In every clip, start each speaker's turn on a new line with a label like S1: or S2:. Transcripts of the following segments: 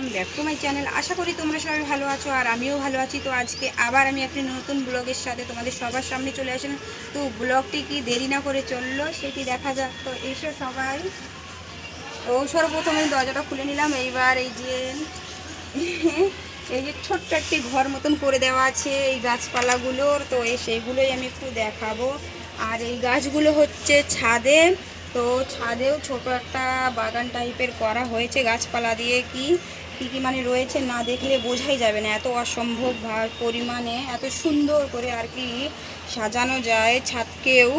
S1: Welcome back to my channel. আশা করি তোমরা সবাই ভালো আছো আর আমিও ভালো আছি। তো আজকে আবার আমি একটি নতুন ব্লগের সাথে তোমাদের সবার সামনে চলে আসলাম। তো ব্লগটি কি দেরি না করে চললো সেটি দেখা যাক। তো এসো সবাই। তো সর্বপ্রথম আমি দরজাটা খুলে নিলাম। এইবার এই যে এই যে ছোট্ট একটি ঘর মতন করে দেওয়া আছে এই গাছপালাগুলোর, তো সেইগুলোই আমি একটু দেখাবো। আর এই গাছগুলো হচ্ছে ছাদে, তো ছাদেও ছোট একটা বাগান টাইপের করা হয়েছে গাছপালা দিয়ে। কি কি মানে রয়েছে না দেখলে বোঝাই যাবে না, এত অসম্ভব পরিমাণে এত সুন্দর করে আর কি সাজানো যায় ছাদকেও।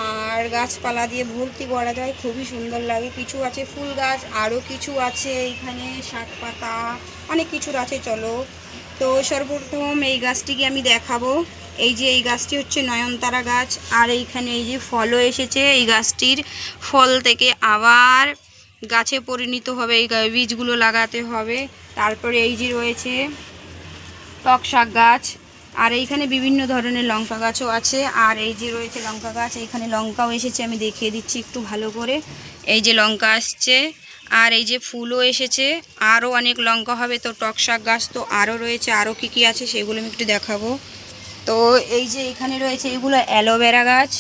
S1: আর গাছপালা দিয়ে ভর্তি করা যায়, খুবই সুন্দর লাগে। কিছু আছে ফুল গাছ, আরও কিছু আছে এইখানে শাক পাতা, অনেক কিছুর আছে। চলো, তো সর্বপ্রথম এই গাছটিকে আমি দেখাবো। এই যে এই গাছটি হচ্ছে নয়নতারা গাছ। আর এইখানে এই যে ফলও এসেছে, এই গাছটির ফল থেকে আবার গাছে পরিণত হবে, এই বীজগুলো লাগাতে হবে। তারপরে এই যে রয়েছে টক শাক গাছ, আর এইখানে বিভিন্ন ধরনের লঙ্কা গাছও আছে। আর এই যে রয়েছে লঙ্কা গাছ, এইখানে লঙ্কাও এসেছে, আমি দেখিয়ে দিচ্ছি একটু ভালো করে। এই যে লঙ্কা আসছে, আর এই যে ফুলও এসেছে, আরও অনেক লঙ্কা হবে। তো টক শাক গাছ তো আরও রয়েছে, আরও কী কী আছে সেগুলো আমি একটু দেখাবো। তো এই যে এখানে রয়েছে এগুলো অ্যালোভেরা গাছ,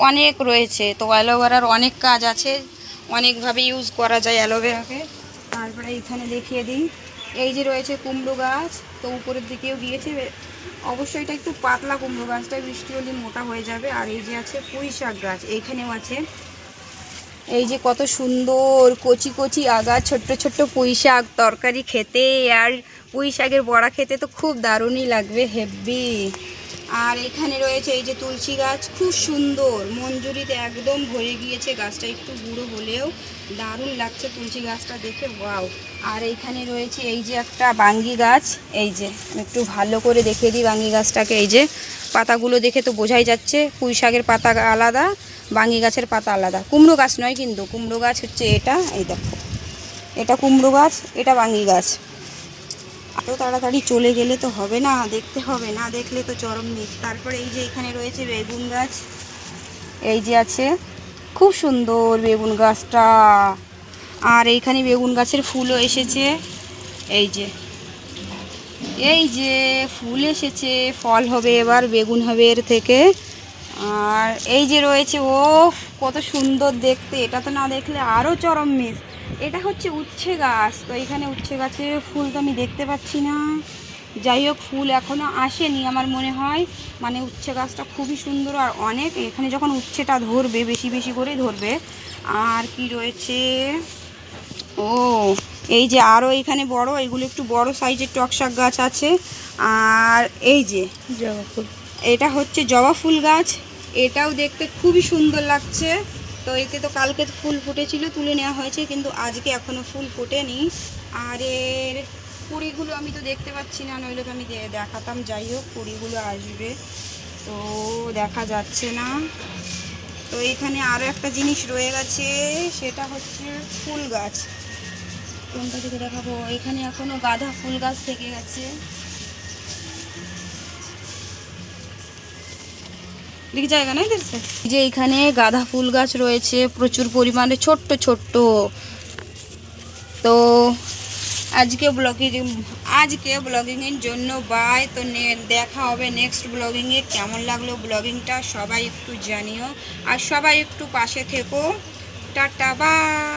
S1: অনেক রয়েছে। তো অ্যালোভেরার অনেক কাজ আছে, অনেকভাবে ইউজ করা যায় অ্যালোভেরাকে। তারপরে এইখানে দেখিয়ে দিই, এই যে রয়েছে কুমড়ো গাছ, তো উপরের দিকেও গিয়েছে। অবশ্যই এটা একটু পাতলা কুমড়ো গাছটা, বৃষ্টি হলে মোটা হয়ে যাবে। আর এই যে আছে পুঁই শাক গাছ, এইখানেও আছে। এই যে কত সুন্দর কচি কচি আগা, ছোট্ট ছোট্ট পুঁই শাক, তরকারি খেতে আর পুঁই শাকের বড়া খেতে তো খুব দারুণই লাগবে, হেভি। আর এখানে রয়েছে এই যে তুলসী গাছ, খুব সুন্দর, মঞ্জুরিতে একদম ভরে গিয়েছে। গাছটা একটু বুড়ো হলেও দারুণ লাগছে তুলসী গাছটা দেখে, ওয়াও। আর এইখানে রয়েছে এই যে একটা বাঙ্গি গাছ, এই যে আমি একটু ভালো করে দেখিয়ে দিই বাঙ্গি গাছটাকে। এই যে পাতাগুলো দেখে তো বোঝাই যাচ্ছে পুঁই শাকের পাতা আলাদা, বাঙ্গি গাছের পাতা আলাদা। কুমড়ো গাছ নয় কিন্তু, কুমড়ো গাছ হচ্ছে এটা, এই দেখো এটা কুমড়ো গাছ, এটা বাঙ্গি গাছ। এত তাড়াতাড়ি চলে গেলে তো হবে না, দেখতে হবে, না দেখলে তো চরম মিস। তারপরে এই যে এখানে রয়েছে বেগুন গাছ, এই যে আছে, খুব সুন্দর বেগুন গাছটা। আর এইখানে বেগুন গাছের ফুলও এসেছে, এই যে এই যে ফুল এসেছে, ফল হবে এবার, বেগুন হবে এর থেকে। আর এই যে রয়েছে, ও কত সুন্দর দেখতে, এটা তো না দেখলে আরও চরম মিস। এটা হচ্ছে উচ্ছে গাছ, তো এখানে উচ্ছে গাছে ফুল তো আমি দেখতে পাচ্ছি না। যাই হোক, ফুল এখনও আসেনি আমার মনে হয়। মানে উচ্ছে গাছটা খুবই সুন্দর আর অনেক, এখানে যখন উচ্ছেটা ধরবে বেশি বেশি করেই ধরবে। আর কি রয়েছে, ও এই যে আরও এখানে বড়, এগুলো একটু বড় সাইজের টক শাক গাছ আছে। আর এই যে জবা ফুল, এটা হচ্ছে জবা ফুল গাছ, এটাও দেখতে খুবই সুন্দর লাগছে। তো এতে তো কালকে ফুল ফুটেছিল, তুলে নেওয়া হয়েছে, কিন্তু আজকে এখনও ফুল ফোটেনি। আর এর কুড়িগুলো আমি তো দেখতে পাচ্ছি না, নইলে তো আমি দেখাতাম। যাই হোক, কুড়িগুলো আসবে, তো দেখা যাচ্ছে না। তো এখানে আরও একটা জিনিস রয়ে গেছে, সেটা হচ্ছে ফুল গাছ। কোনটা থেকে দেখাবো, এখানে এখনও গাঁদা ফুল গাছ থেকে গেছে, দেখি জায়গা নাই দেখছে। যে এখানে গাঁদা ফুল গাছ রয়েছে প্রচুর পরিমাণে, ছোট্ট ছোট্ট। তো আজকে ব্লগিংয়ের জন্য বাই। তো দেখা হবে নেক্সট ব্লগিংয়ে। কেমন লাগলো ব্লগিংটা সবাই একটু জানিও, আর সবাই একটু পাশে থেকো। Tata, by.